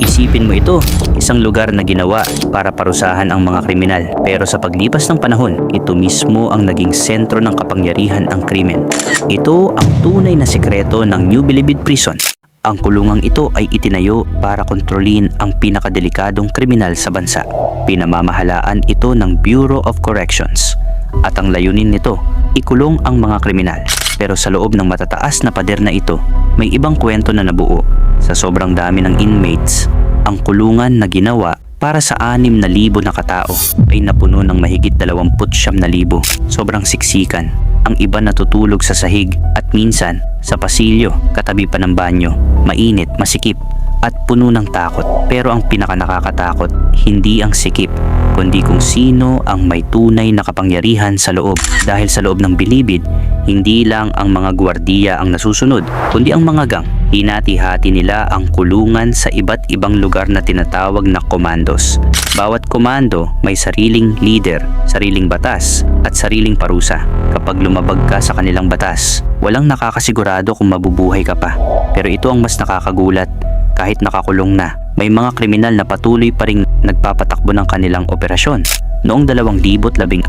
Isipin mo ito, isang lugar na ginawa para parusahan ang mga kriminal. Pero sa paglipas ng panahon, ito mismo ang naging sentro ng kapangyarihan ang krimen. Ito ang tunay na sikreto ng New Bilibid Prison. Ang kulungang ito ay itinayo para kontrolin ang pinakadelikadong kriminal sa bansa. Pinamamahalaan ito ng Bureau of Corrections. At ang layunin nito, ikulong ang mga kriminal. Pero sa loob ng matataas na pader na ito, may ibang kwento na nabuo. Sa sobrang dami ng inmates, ang kulungan na ginawa para sa 6,000 na katao ay napuno ng mahigit 29,000. Sobrang siksikan. Ang iba natutulog sa sahig at minsan sa pasilyo, katabi pa ng banyo. Mainit, masikip at puno ng takot. Pero ang pinakanakakatakot, hindi ang sikip, kundi kung sino ang may tunay na kapangyarihan sa loob. Dahil sa loob ng bilibid, hindi lang ang mga gwardiya ang nasusunod, kundi ang mga gang. Hinati-hati nila ang kulungan sa iba't ibang lugar na tinatawag na commandos. Bawat komando may sariling leader, sariling batas at sariling parusa. Kapag lumabag ka sa kanilang batas, walang nakakasigurado kung mabubuhay ka pa. Pero ito ang mas nakakagulat. Kahit nakakulong na, may mga kriminal na patuloy pa ring nagpapatakbo ng kanilang operasyon. Noong 2014,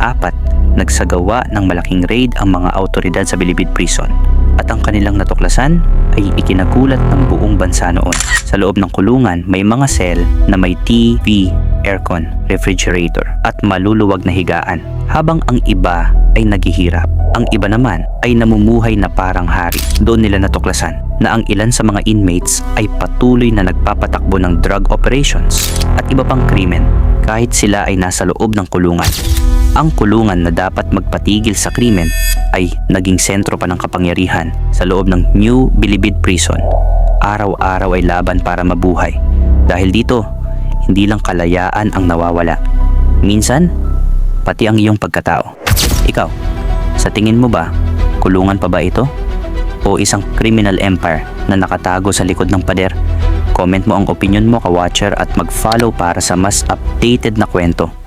nagsagawa ng malaking raid ang mga autoridad sa Bilibid Prison. At ang kanilang natuklasan ay ikinagulat ng buong bansa noon. Sa loob ng kulungan, may mga cell na may TV, aircon, refrigerator at maluluwag na higaan. Habang ang iba ay naghihirap, ang iba naman ay namumuhay na parang hari. Doon nila natuklasan na ang ilan sa mga inmates ay patuloy na nagpapatakbo ng drug operations at iba pang krimen kahit sila ay nasa loob ng kulungan. Ang kulungan na dapat magpatigil sa krimen ay naging sentro pa ng kapangyarihan sa loob ng New Bilibid Prison. Araw-araw ay laban para mabuhay. Dahil dito, hindi lang kalayaan ang nawawala. Minsan, pati ang iyong pagkatao. Ikaw, sa tingin mo ba, kulungan pa ba ito? O isang criminal empire na nakatago sa likod ng pader? Comment mo ang opinion mo ka-watcher at mag-follow para sa mas updated na kwento.